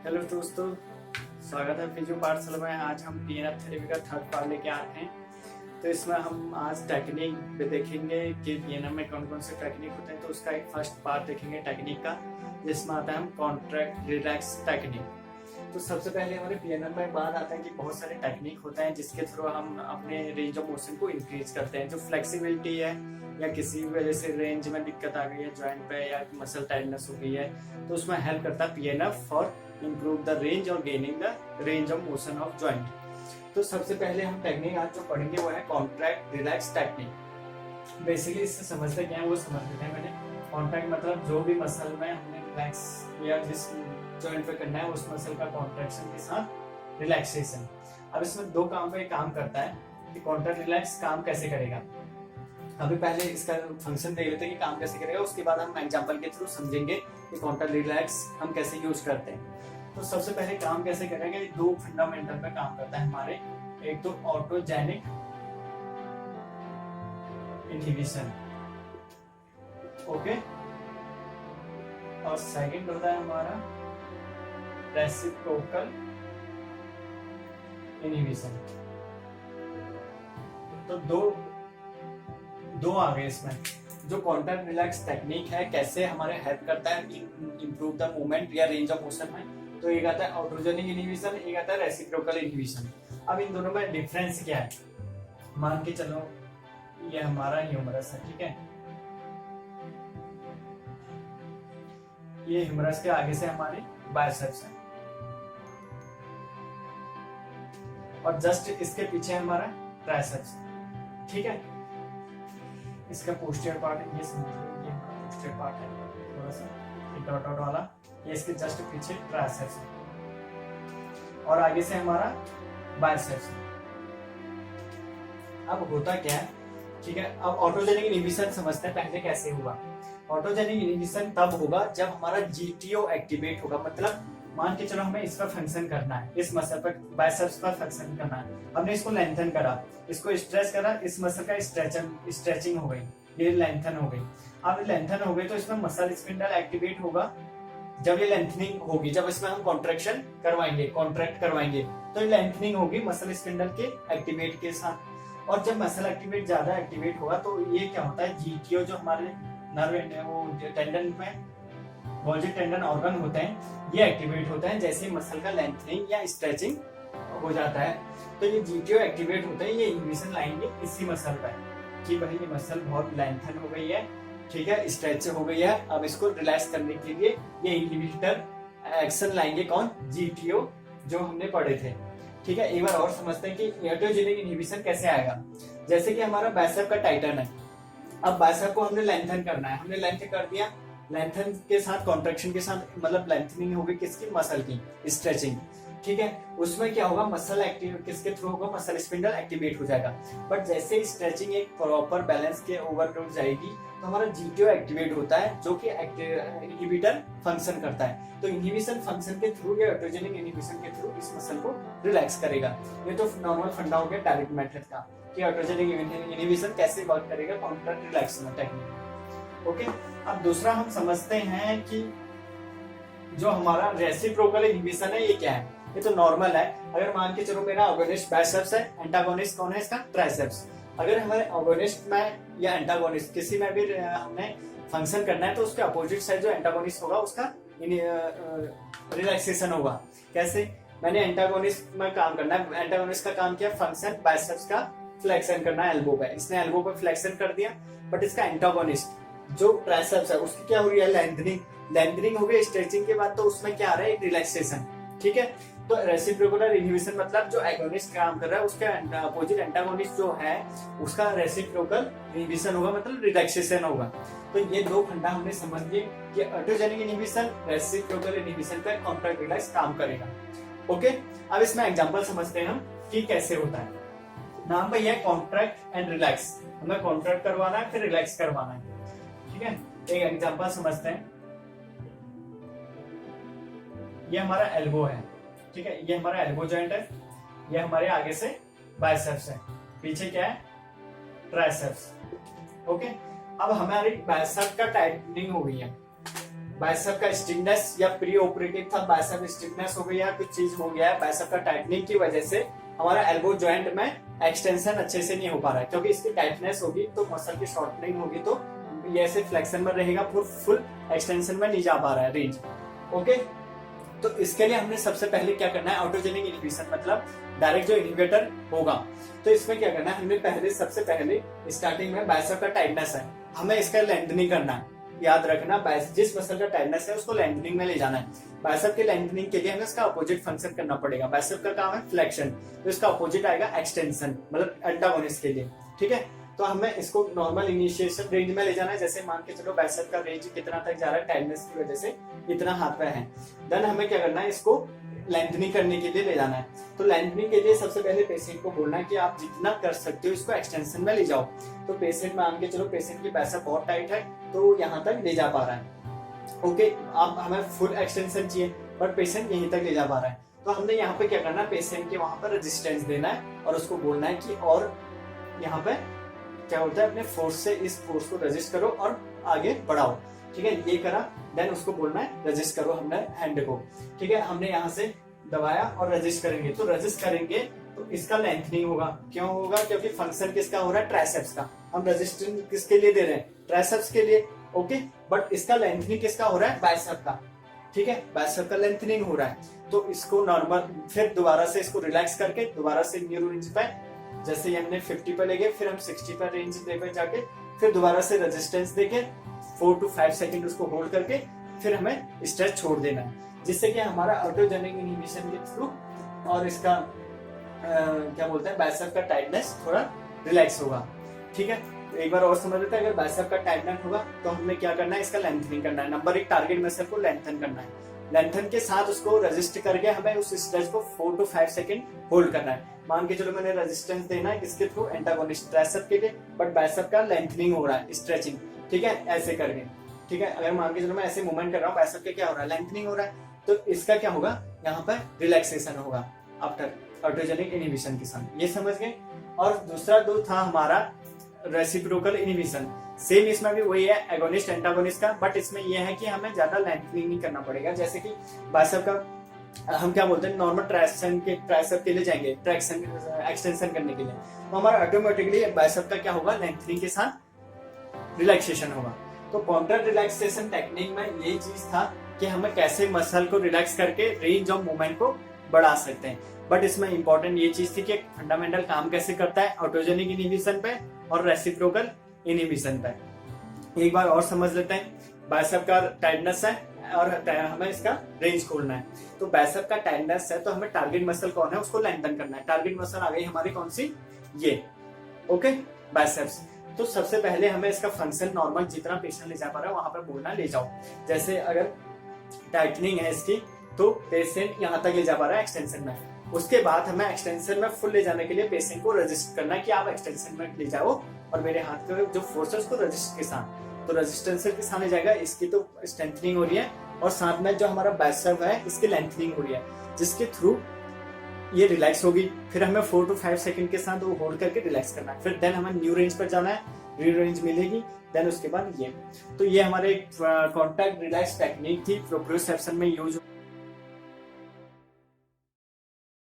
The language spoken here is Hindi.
हेलो दोस्तों, स्वागत है फिजियो पाठशाला में। आज हम पीएनएफ थेरेपी का थर्ड पार्ट लेके आए हैं। तो इसमें हम आज टेक्निक पे देखेंगे कि पीएनएफ में कौन कौन से टेक्निक होते हैं। तो उसका एक फर्स्ट पार्ट देखेंगे टेक्निक का, जिसमें आता है हम कॉन्ट्रैक्ट रिलैक्स टेक्निक। तो सबसे पहले हमारे पीएनएफ में बात आता है कि बहुत सारे टेक्निक होते हैं जिसके थ्रू हम अपने रेंज ऑफ मोशन को इंक्रीज करते हैं। जो फ्लेक्सिबिलिटी है या किसी वजह से रेंज में दिक्कत आ गई है जॉइंट पे या मसल टाइटनेस हो गई है, तो उसमें हेल्प करता है PNF for improve the range और gaining the range of motion of joint। तो सबसे पहले हम टेक्निक आज जो पढ़ेंगे वो है कॉन्ट्रैक्ट रिलैक्स टेक्निक। बेसिकली इससे समझते क्या है वो समझ लेते हैं। मैंने कॉन्ट्रैक्ट मतलब जो भी मसल में हमने रिलैक्स या जिस जॉइंट पे करना है उस मसल का कॉन्ट्रैक्शन के साथ रिलैक्सेशन। अब इसमें दो काम पे काम करता है कि कॉन्ट्रैक्ट रिलैक्स काम कैसे करेगा। अभी पहले इसका फंक्शन देख लेते हैं कि काम कैसे करेगा, उसके बाद हम एग्जांपल के थ्रू समझेंगे कि कॉन्ट्रैक्ट रिलैक्स हम कैसे यूज करते हैं। तो सबसे पहले काम कैसे करेंगे, दो फंडामेंटल पे काम करता है हमारे। एक तो ऑटोजेनिक इनहिबिशन, ओके, और सेकंड होता है हमारा रेसिप्रोकल इनहिबिशन। तो दो आ गए इसमें। जो कॉन्ट्रैक्ट रिलैक्स टेक्निक है कैसे हमारे हेल्प करता है इंप्रूव द मूवमेंट या रेंज ऑफ मोशन में, तो एक आता है ऑटोजेनिक इनहिबिशन, एक आता है रेसिप्रोकल इनहिबिशन। अब इन दोनों में डिफरेंस क्या है, मान के चलो ये हमारा ह्यूमरस है, ठीक है। ये ह्यूमरस के आगे से हमारे बाइसेप्स है और जस्ट इसके पीछे हमारा ट्राइसेप्स, ठीक है। इसका पोस्टीरियर पार्ट है, ये समझिए ये पोस्टीरियर पार्ट है, थोड़ा सा ये डॉट डॉट वाला, ये इसके जस्ट पीछे ट्राइसेप्स है और आगे से हमारा बाइसेप्स है। अब होता क्या है, ठीक है। अब ऑटोजेनिक इनहिबिशन समझते हैं पहले कैसे हुआ। ऑटोजेनिक इनहिबिशन तब होगा जब हमारा जीटीओ एक्टिवेट होगा। मतलब मान के चलो हमें इस पर फंक्शन करना है, इस मसल पर बाइसेप्स पर फंक्शन करना है। हमने इसको लेंथन करा, इसको स्ट्रेच करा, इस मसल का स्ट्रेचिंग हो गई, ये लेंथन हो गई। अब लेंथन हो गई तो इसमें मसल स्पिंडल एक्टिवेट होगा। जब ये लेंथनिंग होगी, जब इसमें हम कॉन्ट्रैक्शन करवाएंगे, कॉन्ट्रैक्ट करवाएंगे, तो ये लेंथनिंग होगी मसल स्पिंडल के एक्टिवेट के साथ। और जब मसल एक्टिवेट ज्यादा एक्टिवेट होगा तो ये क्या होता है, जीटीओ जो हमारे नर्व वो टेंडन में गोल्जी टेंडन ऑर्गन होते हैं, ये एक्टिवेट होते हैं जैसे मसल का लेंथनिंग या स्ट्रेचिंग हो जाता है। तो ये जीटीओ एक्टिवेट होते हैं, ये इनहिबिशन लाएंगे इसी मसल पर कि भाई ये मसल बहुत लेंथन हो गई है, ठीक है, स्ट्रेच हो गई है। अब इसको रिलैक्स करने के लिए ये इनहिबिटर एक्शन लाएंगे, कौन, जीटीओ, जो हमने पढ़े थे, ठीक है। एक बार और समझते हैं कि ऑटोजेनिक इनहिबिशन कैसे आएगा। जैसे कि हमारा बाइसेप का टाइटन है, अब बाइसेप को हमने लेंथन करना है, हमने लेंथ कर दिया, लेंथन के साथ कॉन्ट्रैक्शन के साथ मतलब लेंथनिंग होगी किसकी, मसल की, स्ट्रेचिंग, ठीक है। उसमें क्या होगा, मसल एक्टिव किसके थ्रू होगा, मसल स्पिंडल एक्टिवेट हो जाएगा। बट जैसे ही स्ट्रेचिंग एक प्रॉपर बैलेंस के ओवरलोड जाएगी तो हमारा जीटीओ एक्टिवेट होता है जो कि इनहिबिटर फंक्शन करता है। तो इनहिबिशन फंक्शन के थ्रू या ऑटोजेनिक इनहिबिशन के थ्रू इस मसल को रिलैक्स करेगा। ये तो नॉर्मल फंडा हो गया डायरेक्ट मेथड का कि ऑटोजेनिक इनहिबिशन कैसे वर्क करेगा कॉन्ट्रैक्ट रिलैक्स टेक्निक, ओके। अब दूसरा हम समझते हैं कि जो हमारा रेसिप्रोकल इनहिबिशन है ये क्या है। ये तो नॉर्मल है, अगर मान के चलो मेरा अगोनिस्ट बाइसेप्स है, एंटागोनिस्ट कौन है इसका, ट्राइसेप्स। अगर हमारे अगोनिस्ट में या एंटागोनिस्ट किसी में भी हमने फंक्शन करना है तो उसके अपोजिट साइड जो एंटागोनिस्ट होगा उसका रिलैक्सेशन होगा। कैसे, मैंने एंटागोनिस्ट में काम करना है, एंटागोनिस्ट का काम किया फंक्शन बाइसेप्स का फ्लेक्शन करना है एल्बो पे, इसने एल्बो पे फ्लेक्शन कर दिया। बट इसका एंटागोनिस्ट जो ट्राइसेप्स है उसकी क्या हो रही है, लेंथनिंग हो गई स्ट्रेचिंग के बाद, तो उसमें क्या आ रहा है, एक रिलैक्सेशन, ठीक है। तो रेसिप्रोकल इनहिबिशन मतलब जो एगोनिस्ट काम कर रहा है उसका अपोजिट एंटागोनिस्ट जो है उसका रेसिप्रोकल इनहिबिशन होगा, मतलब रिलैक्सेशन होगा। तो ये दो फंडा हमने समझ लिए कि ऑटोजेनिक इनहिबिशन, रेसिप्रोकल इनहिबिशन पे कॉन्ट्रैक्ट रिलैक्स काम करेगा, ओके। अब इसमें एग्जांपल समझते हैं हम कि कैसे होता है। नाम भैया कॉन्ट्रैक्ट एंड रिलैक्स, हमें कॉन्ट्रैक्ट करवाना है फिर रिलैक्स करवाना है, ठीक है। एक एग्जांपल समझते हैं, ये हमारा एल्बो है, ठीक है, ये हमारा एल्बो जॉइंट है, ये हमारे आगे से बाइसेप्स है, पीछे क्या है, ट्राइसेप्स, ओके। अब हमारी बाइसेप का टाइटनिंग हो गई है, बाइसेप का स्टिफनेस या प्री ऑपरेटिव था, बाइसेप स्टिफनेस हो गया, कुछ चीज हो गया, बाइसेप का टाइटनिंग की वजह से हमारा एल्बो जॉइंट में एक्सटेंशन अच्छे से नहीं हो पा रहा है, क्योंकि इसकी टाइटनेस होगी तो मसल की शॉर्टनिंग होगी, तो ये ऐसे फ्लेक्शन में रहेगा, फुल एक्सटेंशन में नहीं जा पा रहा है रेंज। ओके, तो इसके लिए हमने सबसे पहले क्या करना है, ऑटोजेनिक इनहिबिशन मतलब डायरेक्ट जो इनहिबिटर होगा, तो इसमें क्या करना है, हमने सबसे पहले स्टार्टिंग में बाइसेप का टाइटनेस है, हमें इसका लेंथनिंग करना है। याद रखना, जिस मसल का टाइटनेस है उसको लेंथनिंग में ले जाना है। बाइसेप के लेंथनिंग के लिए हमें इसका अपोजिट फंक्शन करना पड़ेगा। बाइसेप का काम है फ्लेक्शन, तो इसका अपोजिट आएगा एक्सटेंशन, मतलब एंटागोनिस्ट के लिए। ठीक है, तो हमें इसको नॉर्मल इनिशिएशन रेंज में ले जाना है। जैसे मान के चलो बाइसेप का रेंज कितना तक जा रहा है, टाइटनेस की वजह से इतना हाथ पे है, देन हमें क्या करना है, इसको लेंथनिंग करने के लिए ले जाना है। तो लेंथनिंग के लिए सबसे पहले पेशेंट को बोलना है कि आप जितना कर सकते हो इसको एक्सटेंशन में ले जाओ। तो पेशेंट मान के चलो पेशेंट की बाइसेप बहुत टाइट है, तो यहाँ तक ले जा पा रहा है। ओके, आप हमें फुल एक्सटेंशन चाहिए बट पेशेंट यहीं तक ले जा पा रहा है, तो हमने यहाँ पे क्या करना है, पेशेंट के वहां पर रेजिस्टेंस देना है और उसको बोलना है कि और यहाँ पे क्या होता है, अपने फोर्स से इस फोर्स को रेजिस्ट करो और आगे बढ़ाओ। ठीक है, ये करा, देन उसको बोलना है रेजिस्ट करो हमने हैंड को। ठीक है, हमने यहाँ से दबाया और रेजिस्ट करेंगे, तो रेजिस्ट करेंगे तो इसका लेंथनिंग होगा। क्यों होगा, क्योंकि फंक्शन किसका हो रहा है, ट्राइसेप्स का। हम रेजिस्टेंस किसके लिए दे रहे हैं, ट्राइसेप्स के लिए। ओके, बट इसका लेंथनिंग किसका हो रहा है, बाइसेप का। ठीक है, बाइसेप का लेंथनिंग हो रहा है, तो इसको नॉर्मल फिर दोबारा से इसको रिलैक्स करके दोबारा से न्यू रेंज पे, जैसे हमने 50 पे ले गए, फिर हम 60 पे रेंज पे जाके फिर दोबारा से रेजिस्टेंस देके 4 to 5 सेकंड उसको होल्ड करके फिर हमें स्ट्रेच छोड़ देना है, जिससे कि हमारा ऑटोजेनिक इनहिबिशन के थ्रू और इसका क्या बोलते हैं, बाइसेप का टाइटनेस थोड़ा रिलैक्स होगा। ठीक है, एक बार और समझ लेते हैं। अगर बाइसेप का टाइटनेस होगा तो हमें क्या करना है, इसका लेंथनिंग करना है। नंबर 1, टारगेट मसल को लेंथन करना है। लेंथन के साथ उसको रेजिस्ट करके हमें उस स्ट्रेच को 4 to 5 सेकंड होल्ड करना है। मान के चलो मैंने रेजिस्टेंस देना है किसके थ्रू, एंटागोनिस्ट ट्राइसेप के लिए, बट बाइसेप का लेंथनिंग हो रहा है, स्ट्रेचिंग। ठीक है, ऐसे करके। ठीक है, अगर मान के चलो मैं ऐसे मूवमेंट कर रहा हूँ, बाइसेप के क्या हो रहा है, लेंथनिंग हो रहा है, तो इसका क्या होगा, यहाँ पर रिलैक्सेशन होगा आफ्टर ऑटोजेनिक इनहिबिशन के साथ। ये समझ गए। और दूसरा जो था हमारा रेसिप्रोकल इनहिबिशन, सेम इसमें भी वही है, एगोनिस्ट एंटागोनिस्ट का, बट इसमें यह है कि हमें ज्यादा लेंथनिंग नहीं करना पड़ेगा। जैसे कि बाइसेप का हम क्या बोलते हैं, नॉर्मल ट्राइसेप के लिए जाएंगे ट्रैक्शन एक्सटेंशन करने के लिए, तो हमारा ऑटोमेटिकली बाइसेप का क्या होगा, लेंथनिंग के साथ रिलैक्सेशन होगा। तो काउंटर रिलैक्सेशन टेक्निक में ये चीज था कि हमें कैसे मसल को रिलैक्स करके रेंज ऑफ मूवमेंट को बढ़ा सकते हैं। बट इसमें इंपॉर्टेंट ये चीज थी कि फंडामेंटल काम कैसे करता है ऑटोजेनिक इनहिबिशन पे और रेसिप्रोकल इनहिबिशन पे। एक बार और समझ लेते हैं। बाइसेप का टाइटनेस है और हमें इसका रेंज खोलना है। तो बाइसेप का टाइटनेस है तो हमें टारगेट मसल कौन है उसको लेंथन करना है। टारगेट मसल आ गई हमारी कौन सी, ये। Okay, biceps. तो सबसे पहले हमें इसका फंक्शन नॉर्मल जितना पेशेंट ले जा पा रहा है वहां पर बोलना ले जाओ। जैसे अगर टाइटनिंग है इसकी तो पेशेंट यहाँ तक ले जा पा रहा है एक्सटेंशन में, उसके बाद हमें एक्सटेंशन में फुल ले जाने के लिए पेशेंट को रजिस्ट करना है कि आप एक्सटेंशन में ले जाओ और मेरे हाथ के जो फोर्स है उसको रजिस्ट के साथ, तो रजिस्टेंस के सामने जाएगा। इसकी तो स्ट्रेंथनिंग हो रही है और साथ में जो हमारा बाइसेप है इसकी लेंथनिंग हो रही है, जिसके थ्रू ये रिलैक्स होगी। फिर हमें 4 to 5 सेकंड के साथ वो होल्ड करके रिलैक्स करना है। फिर देन हमें न्यू रेंज पर जाना है, न्यू रेंज मिलेगी, देन उसके बाद ये। तो ये हमारे कॉन्टैक्ट रिलैक्स टेक्निक थी, प्रोप्रियोसेप्शन में यूज